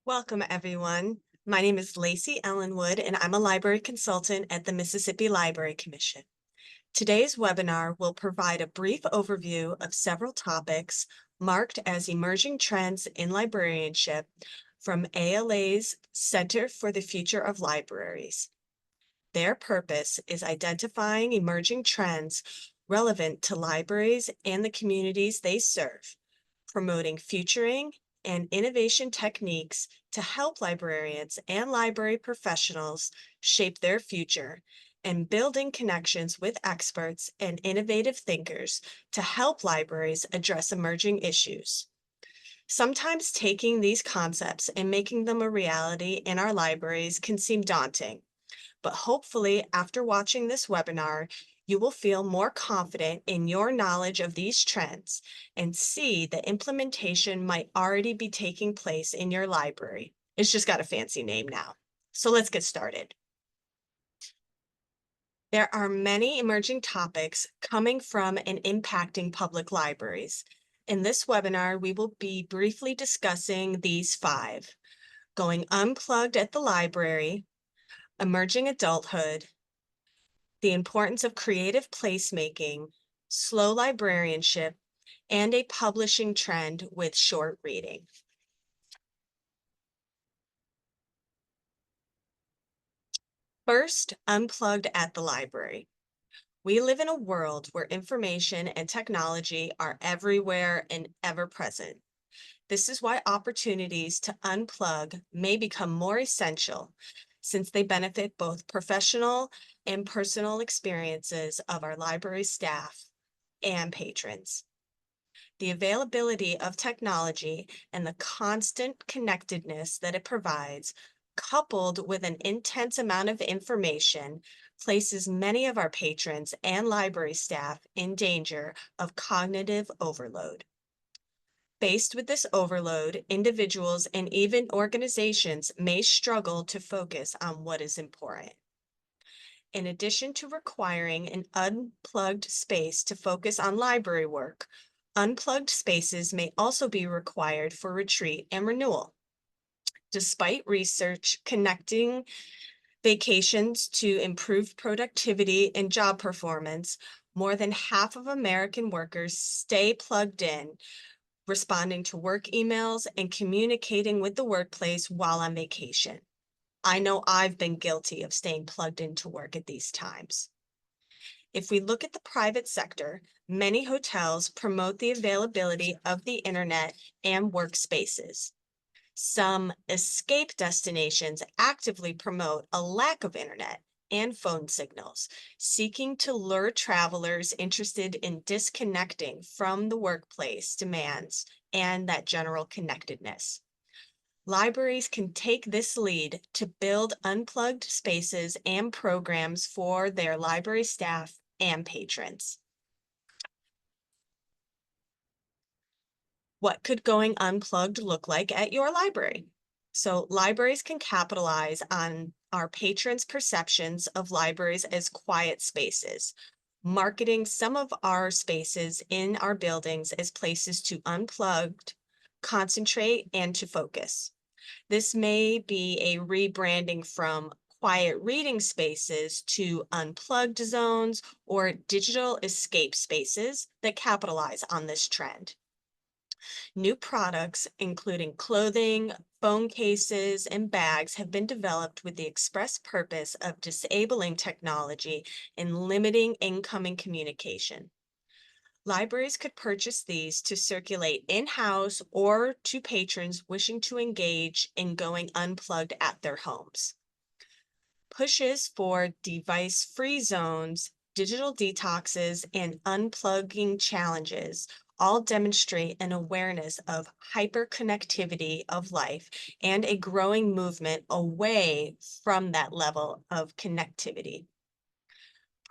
Welcome, everyone. My name is Lacy Ellenwood, and I'm a library consultant at the Mississippi Library Commission. Today's webinar will provide a brief overview of several topics marked as emerging trends in librarianship from ALA's Center for the Future of Libraries. Their purpose is identifying emerging trends relevant to libraries and the communities they serve, promoting futuring and innovation techniques to help librarians and library professionals shape their future, and building connections with experts and innovative thinkers to help libraries address emerging issues. Sometimes taking these concepts and making them a reality in our libraries can seem daunting, but hopefully after watching this webinar, you will feel more confident in your knowledge of these trends and see that implementation might already be taking place in your library. It's just got a fancy name now. So let's get started. There are many emerging topics coming from and impacting public libraries. In this webinar, we will be briefly discussing these five: going unplugged at the library, emerging adulthood, the importance of creative placemaking, slow librarianship, and a publishing trend with short reading. First, unplugged at the library. We live in a world where information and technology are everywhere and ever present. This is why opportunities to unplug may become more essential, since they benefit both professional and personal experiences of our library staff and patrons. The availability of technology and the constant connectedness that it provides, coupled with an intense amount of information, places many of our patrons and library staff in danger of cognitive overload. Faced with this overload, individuals and even organizations may struggle to focus on what is important. In addition to requiring an unplugged space to focus on library work, unplugged spaces may also be required for retreat and renewal. Despite research connecting vacations to improved productivity and job performance, more than half of American workers stay plugged in, responding to work emails and communicating with the workplace while on vacation. I know I've been guilty of staying plugged into work at these times. If we look at the private sector, many hotels promote the availability of the internet and workspaces. Some escape destinations actively promote a lack of internet and phone signals, seeking to lure travelers interested in disconnecting from the workplace demands and that general connectedness. Libraries can take this lead to build unplugged spaces and programs for their library staff and patrons. What could going unplugged look like at your library? So libraries can capitalize on our patrons' perceptions of libraries as quiet spaces, marketing some of our spaces in our buildings as places to unplug, concentrate, and to focus. This may be a rebranding from quiet reading spaces to unplugged zones or digital escape spaces that capitalize on this trend. New products, including clothing, phone cases, and bags, have been developed with the express purpose of disabling technology and limiting incoming communication. Libraries could purchase these to circulate in-house or to patrons wishing to engage in going unplugged at their homes. Pushes for device-free zones, digital detoxes, and unplugging challenges all demonstrate an awareness of hyperconnectivity of life and a growing movement away from that level of connectivity.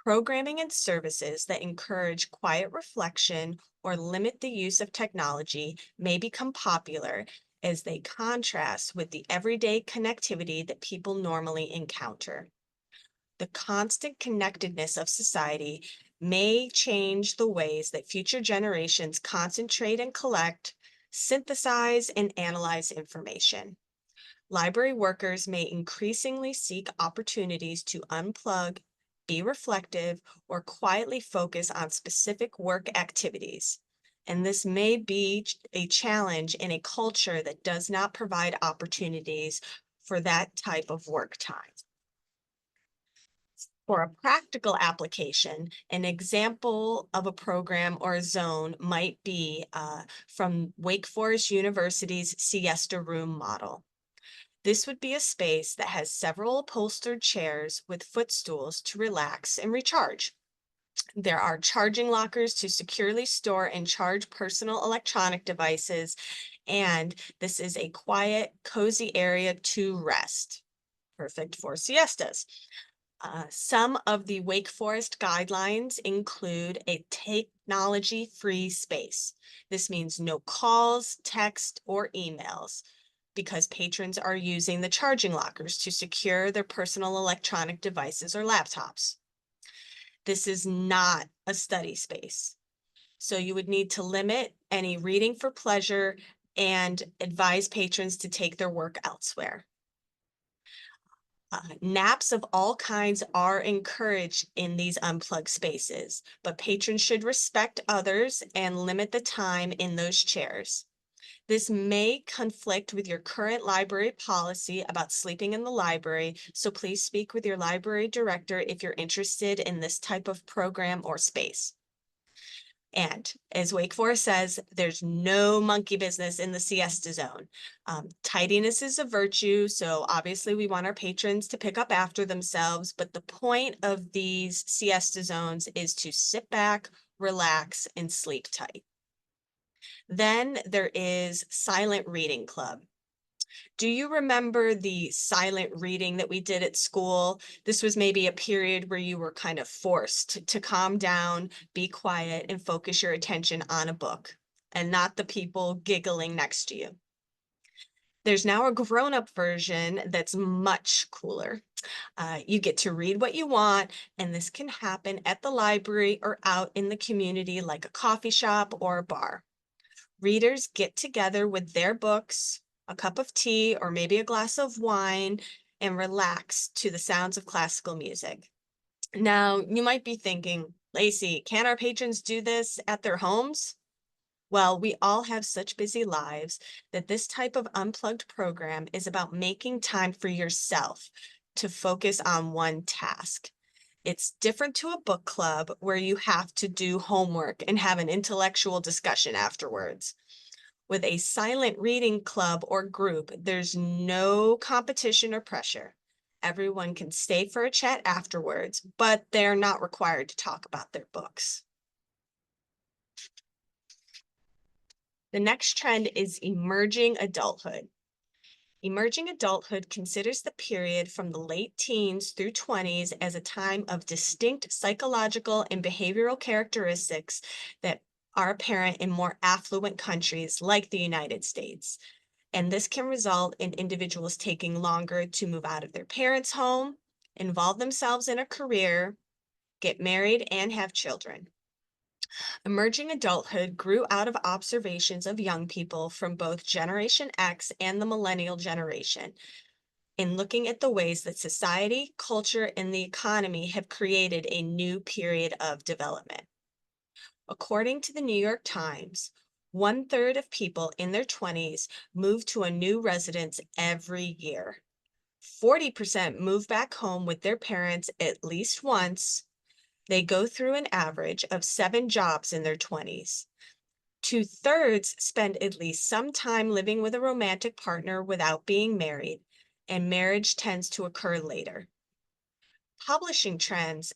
Programming and services that encourage quiet reflection or limit the use of technology may become popular as they contrast with the everyday connectivity that people normally encounter. The constant connectedness of society may change the ways that future generations concentrate and collect, synthesize, and analyze information. Library workers may increasingly seek opportunities to unplug, be reflective, or quietly focus on specific work activities. And this may be a challenge in a culture that does not provide opportunities for that type of work time. For a practical application, an example of a program or a zone might be from Wake Forest University's siesta room model. This would be a space that has several upholstered chairs with footstools to relax and recharge. There are charging lockers to securely store and charge personal electronic devices, and this is a quiet, cozy area to rest. Perfect for siestas. Some of the Wake Forest guidelines include a technology-free space. This means no calls, text, or emails because patrons are using the charging lockers to secure their personal electronic devices or laptops. This is not a study space, so you would need to limit any reading for pleasure and advise patrons to take their work elsewhere. Naps of all kinds are encouraged in these unplugged spaces, but patrons should respect others and limit the time in those chairs. This may conflict with your current library policy about sleeping in the library, so please speak with your library director if you're interested in this type of program or space. And as Wake Forest says, there's no monkey business in the siesta zone. Tidiness is a virtue, so obviously we want our patrons to pick up after themselves, but the point of these siesta zones is to sit back, relax, and sleep tight. Then there is Silent Reading Club. Do you remember the silent reading that we did at school? This was maybe a period where you were kind of forced to calm down, be quiet, and focus your attention on a book and not the people giggling next to you. There's now a grown-up version that's much cooler. You get to read what you want, and this can happen at the library or out in the community like a coffee shop or a bar. Readers get together with their books, a cup of tea, or maybe a glass of wine, and relax to the sounds of classical music. Now, you might be thinking, Lacey, can our patrons do this at their homes? Well, we all have such busy lives that this type of unplugged program is about making time for yourself to focus on one task. It's different to a book club where you have to do homework and have an intellectual discussion afterwards. With a silent reading club or group, there's no competition or pressure. Everyone can stay for a chat afterwards, but they're not required to talk about their books. The next trend is emerging adulthood. Emerging adulthood considers the period from the late teens through 20s as a time of distinct psychological and behavioral characteristics that are apparent in more affluent countries like the United States. And this can result in individuals taking longer to move out of their parents' home, involve themselves in a career, get married, and have children. Emerging adulthood grew out of observations of young people from both Generation X and the millennial generation in looking at the ways that society, culture, and the economy have created a new period of development. According to the New York Times, 1/3 of people in their 20s move to a new residence every year. 40% move back home with their parents at least once. They go through an average of 7 jobs in their 20s. 2/3 spend at least some time living with a romantic partner without being married, and marriage tends to occur later. Publishing trends,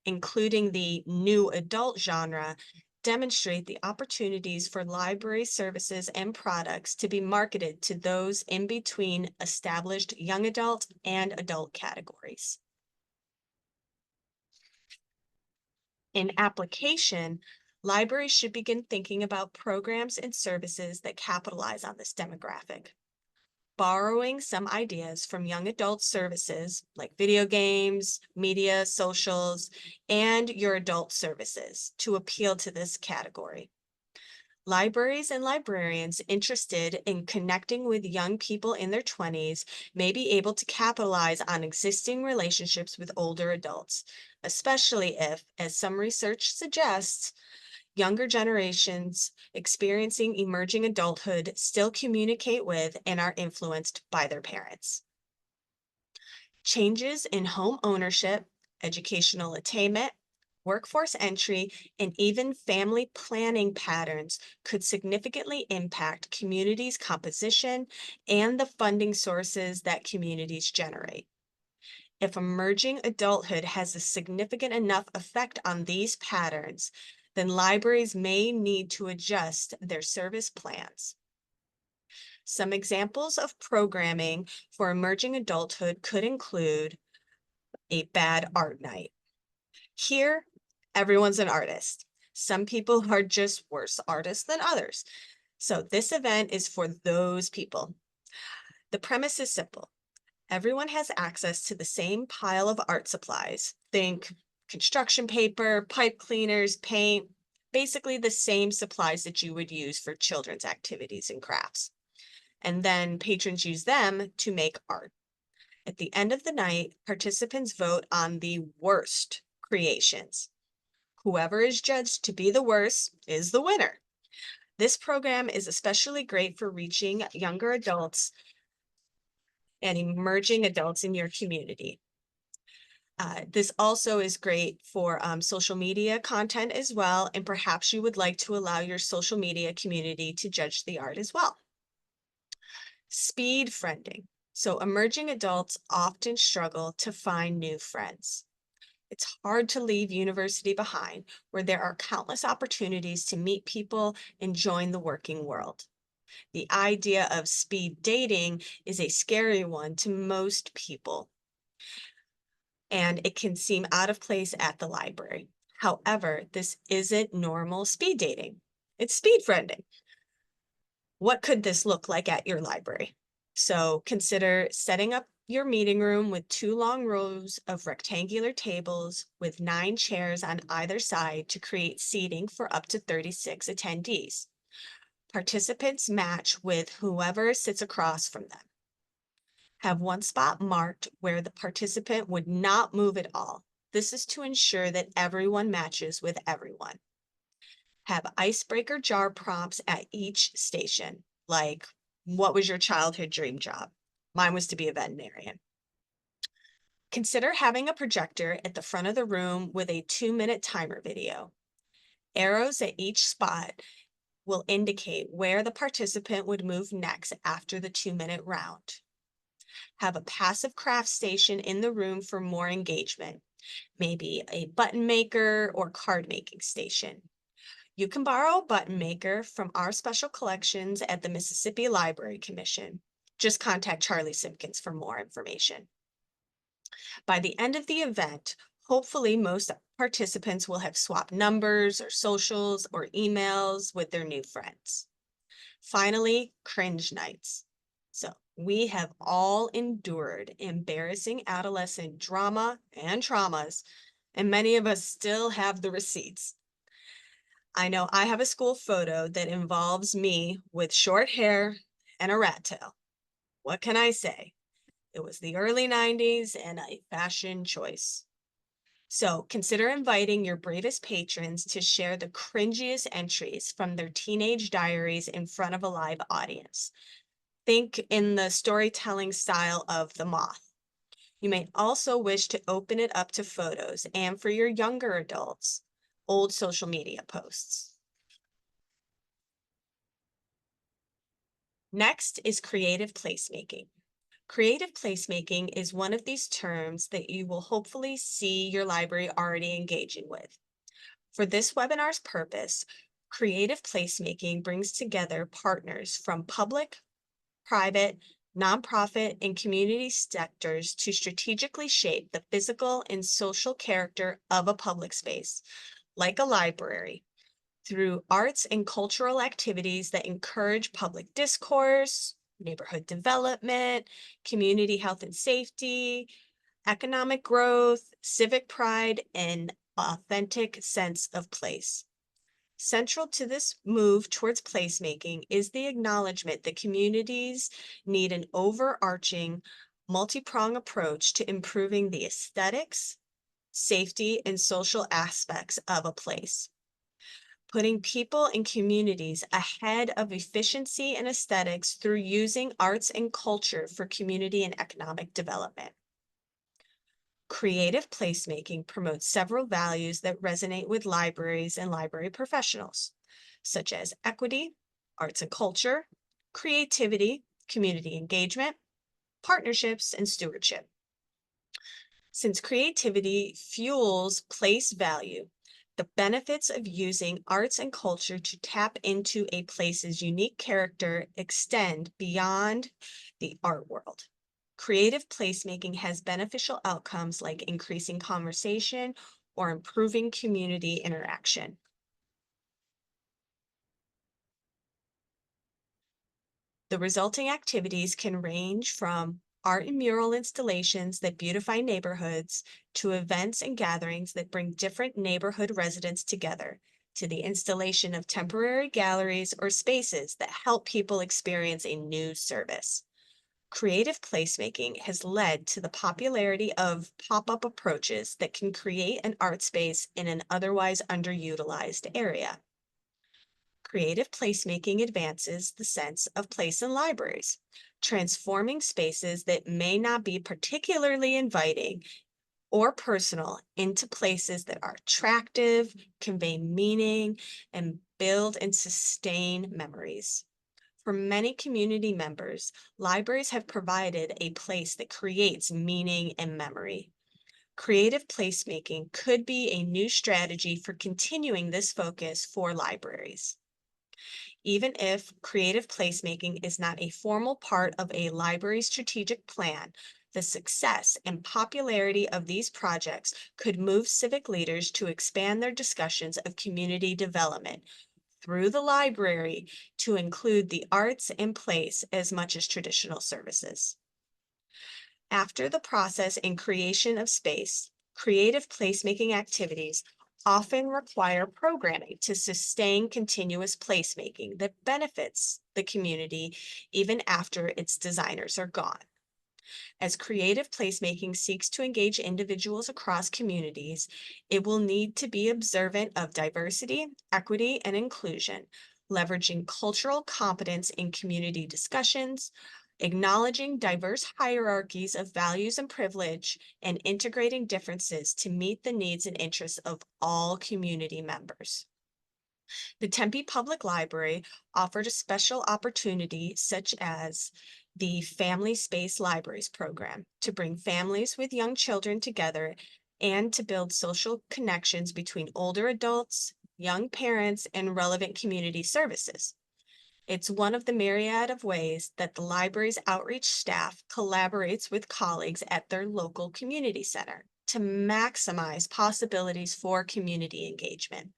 including the new adult genre, demonstrate the opportunities for library services and products to be marketed to those in between established young adult and adult categories. In application, libraries should begin thinking about programs and services that capitalize on this demographic. Borrowing some ideas from young adult services like video games, media, socials, and your adult services to appeal to this category. Libraries and librarians interested in connecting with young people in their 20s may be able to capitalize on existing relationships with older adults, especially if, as some research suggests, younger generations experiencing emerging adulthood still communicate with and are influenced by their parents. Changes in home ownership, educational attainment, workforce entry, and even family planning patterns could significantly impact communities' composition and the funding sources that communities generate. If emerging adulthood has a significant enough effect on these patterns, then libraries may need to adjust their service plans. Some examples of programming for emerging adulthood could include a bad art night. Here, everyone's an artist. Some people are just worse artists than others. So this event is for those people. The premise is simple. Everyone has access to the same pile of art supplies. Think construction paper, pipe cleaners, paint, basically the same supplies that you would use for children's activities and crafts. And then patrons use them to make art. At the end of the night, participants vote on the worst creations. Whoever is judged to be the worst is the winner. This program is especially great for reaching younger adults and emerging adults in your community. This also is great for social media content as well, and perhaps you would like to allow your social media community to judge the art as well. Speed friending. So emerging adults often struggle to find new friends. It's hard to leave university behind, where there are countless opportunities to meet people and join the working world. The idea of speed dating is a scary one to most people, and it can seem out of place at the library. However, this isn't normal speed dating. It's speed friending. What could this look like at your library? So consider setting up your meeting room with 2 long rows of rectangular tables with 9 chairs on either side to create seating for up to 36 attendees. Participants match with whoever sits across from them. Have one spot marked where the participant would not move at all. This is to ensure that everyone matches with everyone. Have icebreaker jar prompts at each station, like, what was your childhood dream job? Mine was to be a veterinarian. Consider having a projector at the front of the room with a 2-minute timer video. Arrows at each spot will indicate where the participant would move next after the 2-minute round. Have a passive craft station in the room for more engagement, maybe a button maker or card making station. You can borrow a button maker from our special collections at the Mississippi Library Commission. Just contact Charlie Simpkins for more information. By the end of the event, hopefully most participants will have swapped numbers or socials or emails with their new friends. Finally, cringe nights. So we have all endured embarrassing adolescent drama and traumas, and many of us still have the receipts. I know I have a school photo that involves me with short hair and a rat tail. What can I say? It was the early 90s and a fashion choice. So consider inviting your bravest patrons to share the cringiest entries from their teenage diaries in front of a live audience. Think in the storytelling style of The Moth. You may also wish to open it up to photos and, for your younger adults, old social media posts. Next is creative placemaking. Creative placemaking is one of these terms that you will hopefully see your library already engaging with. For this webinar's purpose, creative placemaking brings together partners from public, private, nonprofit, and community sectors to strategically shape the physical and social character of a public space, like a library, through arts and cultural activities that encourage public discourse, neighborhood development, community health and safety, economic growth, civic pride, and authentic sense of place. Central to this move towards placemaking is the acknowledgement that communities need an overarching, multi-pronged approach to improving the aesthetics, safety, and social aspects of a place. Putting people and communities ahead of efficiency and aesthetics through using arts and culture for community and economic development. Creative placemaking promotes several values that resonate with libraries and library professionals, such as equity, arts and culture, creativity, community engagement, partnerships, and stewardship. Since creativity fuels place value, the benefits of using arts and culture to tap into a place's unique character extend beyond the art world. Creative placemaking has beneficial outcomes like increasing conversation or improving community interaction. The resulting activities can range from art and mural installations that beautify neighborhoods to events and gatherings that bring different neighborhood residents together, to the installation of temporary galleries or spaces that help people experience a new service. Creative placemaking has led to the popularity of pop-up approaches that can create an art space in an otherwise underutilized area. Creative placemaking advances the sense of place in libraries, transforming spaces that may not be particularly inviting or personal into places that are attractive, convey meaning, and build and sustain memories. For many community members, libraries have provided a place that creates meaning and memory. Creative placemaking could be a new strategy for continuing this focus for libraries. Even if creative placemaking is not a formal part of a library strategic plan, the success and popularity of these projects could move civic leaders to expand their discussions of community development through the library to include the arts and place as much as traditional services. After the process and creation of space, creative placemaking activities often require programming to sustain continuous placemaking that benefits the community even after its designers are gone. As creative placemaking seeks to engage individuals across communities, it will need to be observant of diversity, equity, and inclusion, leveraging cultural competence in community discussions, acknowledging diverse hierarchies of values and privilege, and integrating differences to meet the needs and interests of all community members. The Tempe Public Library offered a special opportunity such as the Family Space Libraries program to bring families with young children together and to build social connections between older adults, young parents, and relevant community services. It's one of the myriad of ways that the library's outreach staff collaborates with colleagues at their local community center to maximize possibilities for community engagement.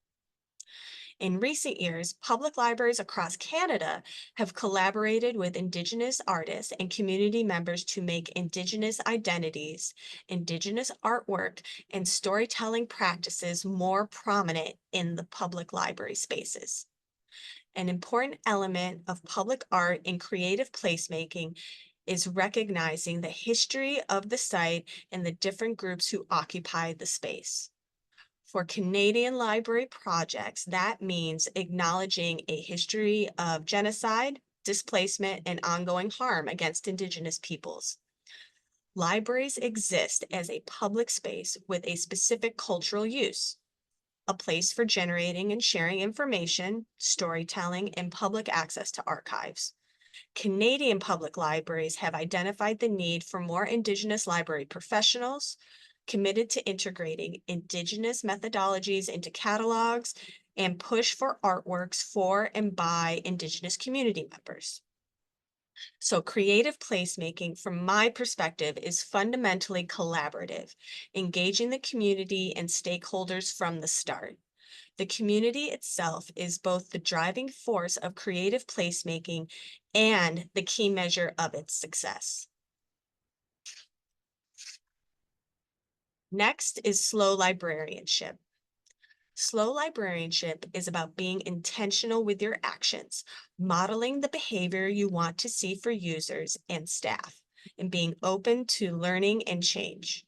In recent years, public libraries across Canada have collaborated with Indigenous artists and community members to make Indigenous identities, Indigenous artwork, and storytelling practices more prominent in the public library spaces. An important element of public art and creative placemaking is recognizing the history of the site and the different groups who occupy the space. For Canadian library projects, that means acknowledging a history of genocide, displacement, and ongoing harm against Indigenous peoples. Libraries exist as a public space with a specific cultural use, a place for generating and sharing information, storytelling, and public access to archives. Canadian public libraries have identified the need for more Indigenous library professionals, committed to integrating Indigenous methodologies into catalogs, and push for artworks for and by Indigenous community members. So creative placemaking, from my perspective, is fundamentally collaborative, engaging the community and stakeholders from the start. The community itself is both the driving force of creative placemaking and the key measure of its success. Next is slow librarianship. Slow librarianship is about being intentional with your actions, modeling the behavior you want to see for users and staff, and being open to learning and change.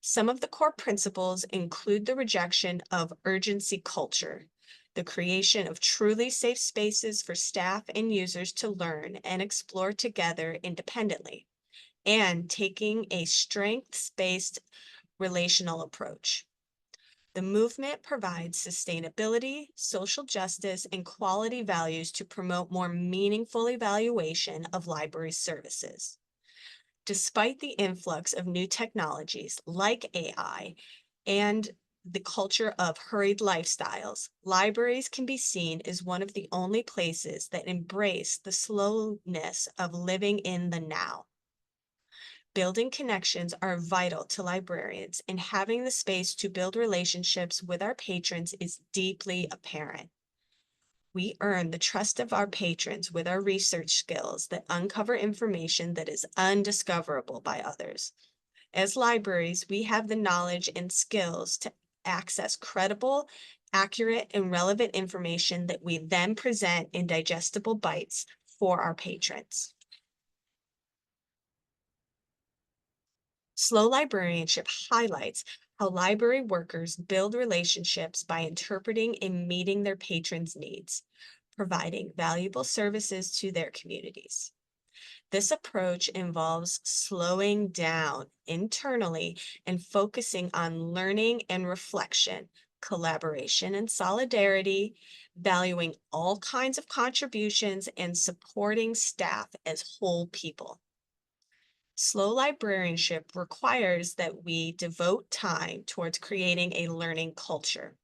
Some of the core principles include the rejection of urgency culture, the creation of truly safe spaces for staff and users to learn and explore together independently, and taking a strengths based relational approach. The movement provides sustainability, social justice, and quality values to promote more meaningful evaluation of library services. Despite the influx of new technologies like AI and the culture of hurried lifestyles, libraries can be seen as one of the only places that embrace the slowness of living in the now. Building connections are vital to librarians, and having the space to build relationships with our patrons is deeply apparent. We earn the trust of our patrons with our research skills that uncover information that is undiscoverable by others. As libraries, we have the knowledge and skills to access credible, accurate, and relevant information that we then present in digestible bites for our patrons. Slow librarianship highlights how library workers build relationships by interpreting and meeting their patrons' needs, providing valuable services to their communities. This approach involves slowing down internally and focusing on learning and reflection, collaboration and solidarity, valuing all kinds of contributions, and supporting staff as whole people. Slow librarianship requires that we devote time towards creating a learning culture.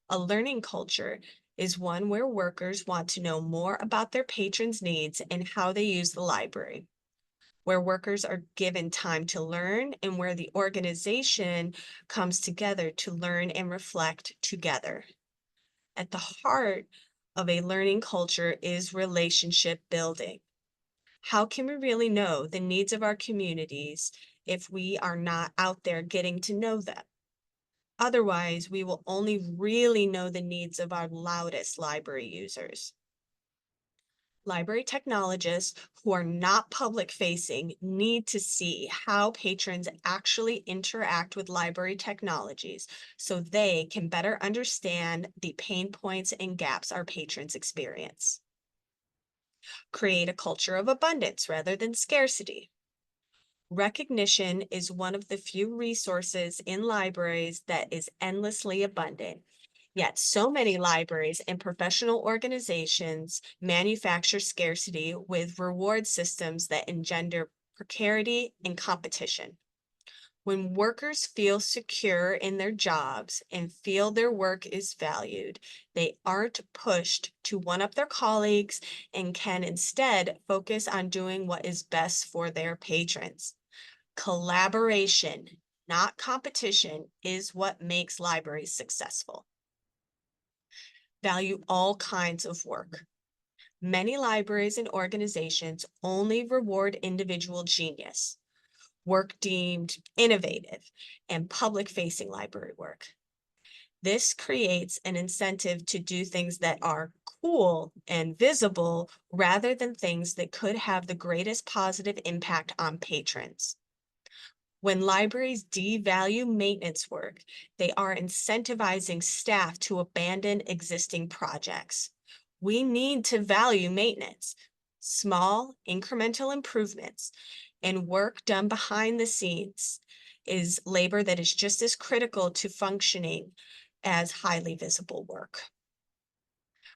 A learning culture is one where workers want to know more about their patrons' needs and how they use the library, where workers are given time to learn, and where the organization comes together to learn and reflect together. At the heart of a learning culture is relationship building. How can we really know the needs of our communities if we are not out there getting to know them? Otherwise, we will only really know the needs of our loudest library users. Library technologists who are not public facing need to see how patrons actually interact with library technologies so they can better understand the pain points and gaps our patrons experience. Create a culture of abundance rather than scarcity. Recognition is one of the few resources in libraries that is endlessly abundant. Yet, so many libraries and professional organizations manufacture scarcity with reward systems that engender precarity and competition. When workers feel secure in their jobs and feel their work is valued, they aren't pushed to one up their colleagues and can instead focus on doing what is best for their patrons. Collaboration, not competition, is what makes libraries successful. Value all kinds of work. Many libraries and organizations only reward individual genius, work deemed innovative, and public-facing library work. This creates an incentive to do things that are cool and visible rather than things that could have the greatest positive impact on patrons. When libraries devalue maintenance work, they are incentivizing staff to abandon existing projects. We need to value maintenance, small incremental improvements, and work done behind the scenes is labor that is just as critical to functioning as highly visible work.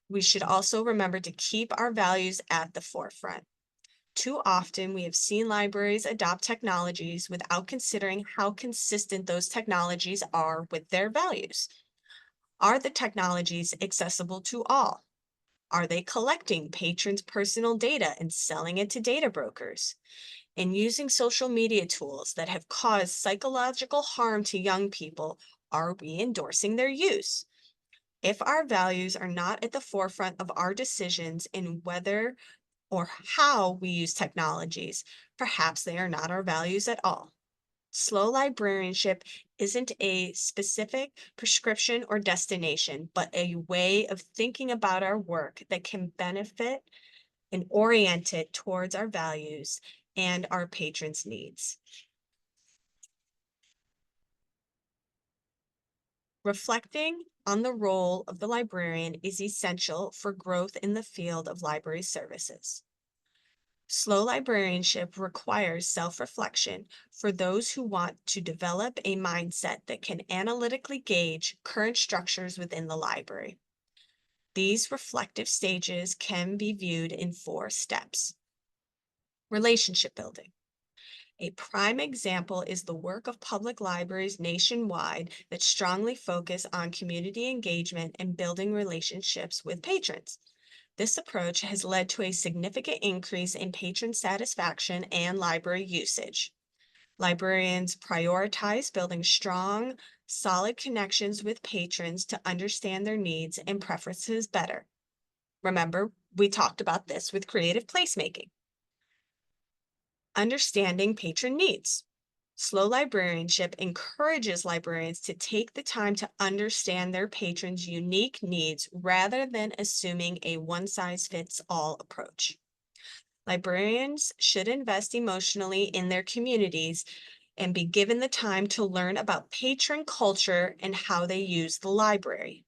We should also remember to keep our values at the forefront. Too often, we have seen libraries adopt technologies without considering how consistent those technologies are with their values. Are the technologies accessible to all? Are they collecting patrons' personal data and selling it to data brokers? And using social media tools that have caused psychological harm to young people, are we endorsing their use? If our values are not at the forefront of our decisions in whether or how we use technologies, perhaps they are not our values at all. Slow librarianship isn't a specific prescription or destination, but a way of thinking about our work that can benefit and orient it towards our values and our patrons' needs. Reflecting on the role of the librarian is essential for growth in the field of library services. Slow librarianship requires self reflection for those who want to develop a mindset that can analytically gauge current structures within the library. These reflective stages can be viewed in 4 steps. Relationship building. A prime example is the work of public libraries nationwide that strongly focus on community engagement and building relationships with patrons. This approach has led to a significant increase in patron satisfaction and library usage. Librarians prioritize building strong, solid connections with patrons to understand their needs and preferences better. Remember, we talked about this with creative placemaking. Understanding patron needs. Slow librarianship encourages librarians to take the time to understand their patrons' unique needs rather than assuming a one-size-fits-all approach. Librarians should invest emotionally in their communities and be given the time to learn about patron culture and how they use the library.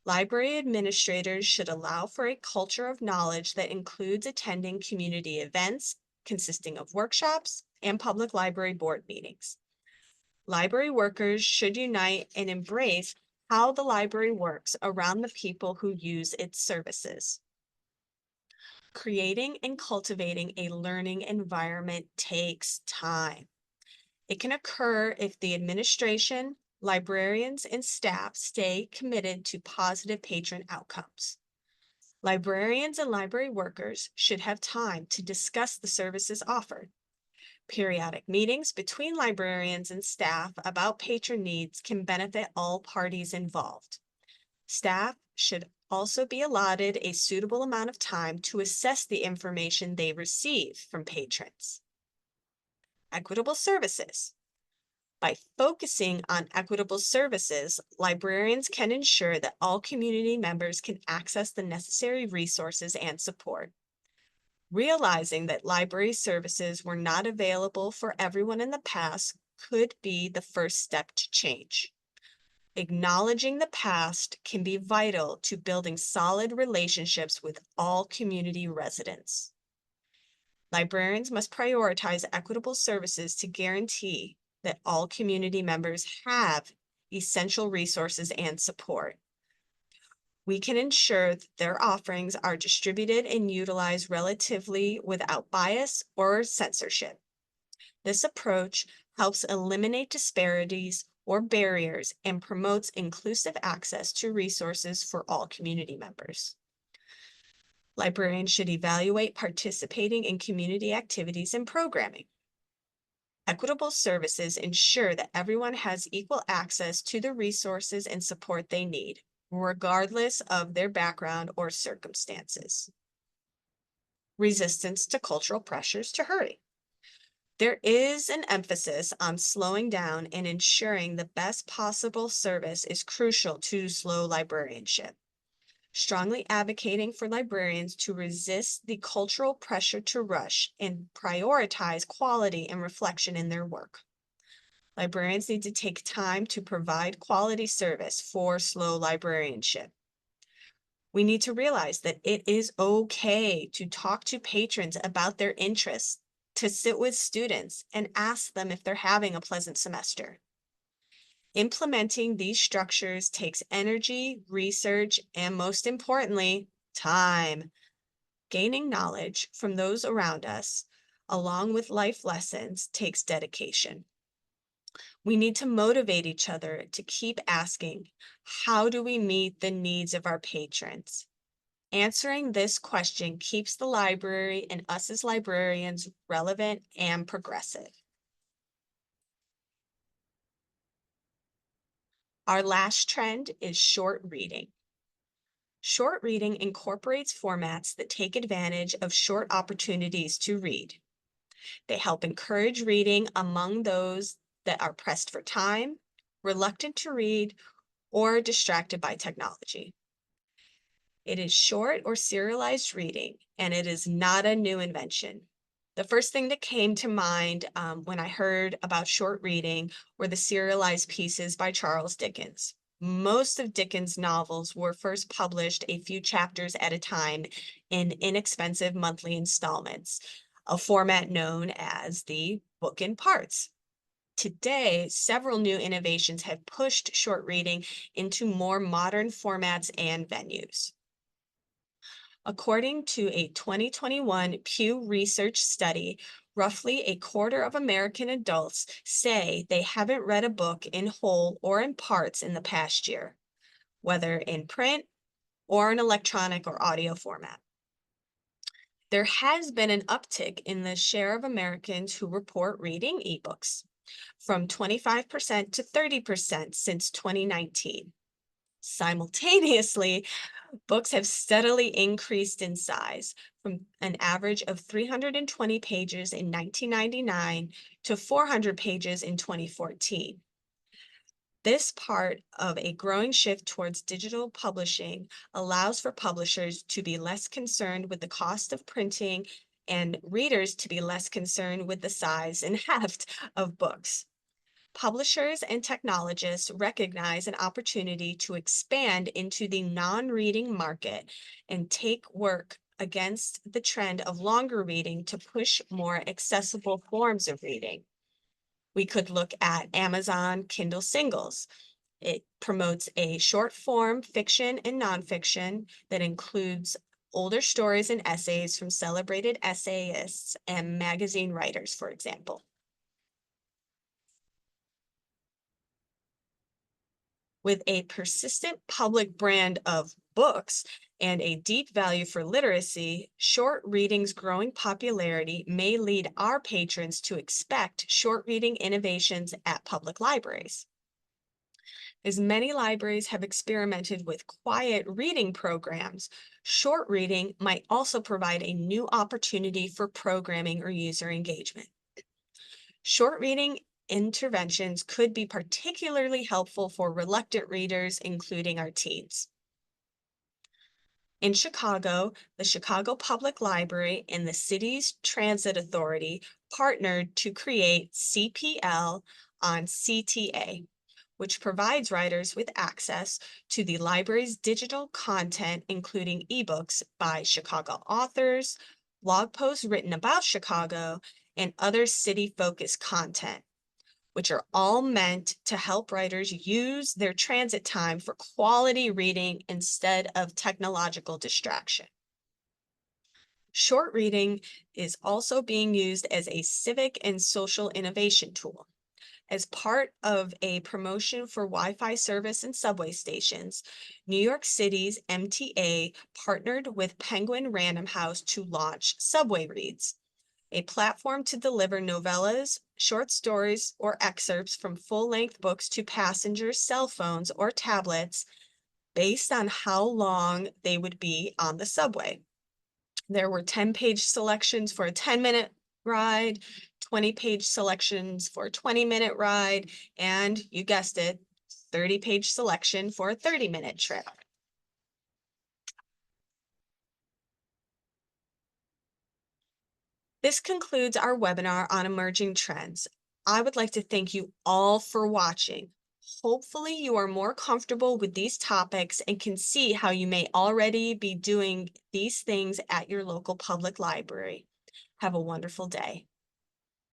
Library administrators should allow for a culture of knowledge that includes attending community events consisting of workshops and public library board meetings. Library workers should unite and embrace how the library works around the people who use its services. Creating and cultivating a learning environment takes time. It can occur if the administration, librarians, and staff stay committed to positive patron outcomes. Librarians and library workers should have time to discuss the services offered. Periodic meetings between librarians and staff about patron needs can benefit all parties involved. Staff should also be allotted a suitable amount of time to assess the information they receive from patrons. Equitable services. By focusing on equitable services, librarians can ensure that all community members can access the necessary resources and support. Realizing that library services were not available for everyone in the past could be the first step to change. Acknowledging the past can be vital to building solid relationships with all community residents. Librarians must prioritize equitable services to guarantee that all community members have essential resources and support. We can ensure that their offerings are distributed and utilized relatively without bias or censorship. This approach helps eliminate disparities or barriers and promotes inclusive access to resources for all community members. Librarians should evaluate participating in community activities and programming. Equitable services ensure that everyone has equal access to the resources and support they need, regardless of their background or circumstances. Resistance to cultural pressures to hurry. There is an emphasis on slowing down and ensuring the best possible service is crucial to slow librarianship. Strongly advocating for librarians to resist the cultural pressure to rush and prioritize quality and reflection in their work. Librarians need to take time to provide quality service for slow librarianship. We need to realize that it is okay to talk to patrons about their interests, to sit with students and ask them if they're having a pleasant semester. Implementing these structures takes energy, research, and most importantly, time. Gaining knowledge from those around us, along with life lessons, takes dedication. We need to motivate each other to keep asking, how do we meet the needs of our patrons? Answering this question keeps the library and us as librarians relevant and progressive. Our last trend is short reading. Short reading incorporates formats that take advantage of short opportunities to read. They help encourage reading among those that are pressed for time, reluctant to read, or distracted by technology. It is short or serialized reading, and it is not a new invention. The first thing that came to mind when I heard about short reading were the serialized pieces by Charles Dickens. Most of Dickens' novels were first published a few chapters at a time in inexpensive monthly installments, a format known as the book in parts. Today, several new innovations have pushed short reading into more modern formats and venues. According to a 2021 Pew Research study, roughly a quarter of American adults say they haven't read a book in whole or in parts in the past year, whether in print or in electronic or audio format. There has been an uptick in the share of Americans who report reading ebooks, from 25% to 30% since 2019. Simultaneously, books have steadily increased in size from an average of 320 pages in 1999 to 400 pages in 2014. This part of a growing shift towards digital publishing allows for publishers to be less concerned with the cost of printing and readers to be less concerned with the size and heft of books. Publishers and technologists recognize an opportunity to expand into the non-reading market and take work against the trend of longer reading to push more accessible forms of reading. We could look at Amazon Kindle Singles. It promotes a short form fiction and nonfiction that includes older stories and essays from celebrated essayists and magazine writers, for example. With a persistent public brand of books and a deep value for literacy, short reading's growing popularity may lead our patrons to expect short reading innovations at public libraries. As many libraries have experimented with quiet reading programs, short reading might also provide a new opportunity for programming or user engagement. Short reading interventions could be particularly helpful for reluctant readers, including our teens. In Chicago, the Chicago Public Library and the city's transit authority partnered to create CPL on CTA, which provides riders with access to the library's digital content, including ebooks by Chicago authors, blog posts written about Chicago, and other city-focused content, which are all meant to help writers use their transit time for quality reading instead of technological distraction. Short reading is also being used as a civic and social innovation tool. As part of a promotion for Wi-Fi service in subway stations, New York City's MTA partnered with Penguin Random House to launch Subway Reads, a platform to deliver novellas, short stories, or excerpts from full-length books to passengers' cell phones or tablets based on how long they would be on the subway. There were 10-page selections for a 10-minute ride, 20-page selections for a 20-minute ride, and you guessed it, 30-page selection for a 30-minute trip. This concludes our webinar on emerging trends. I would like to thank you all for watching. Hopefully you are more comfortable with these topics and can see how you may already be doing these things at your local public library. Have a wonderful day.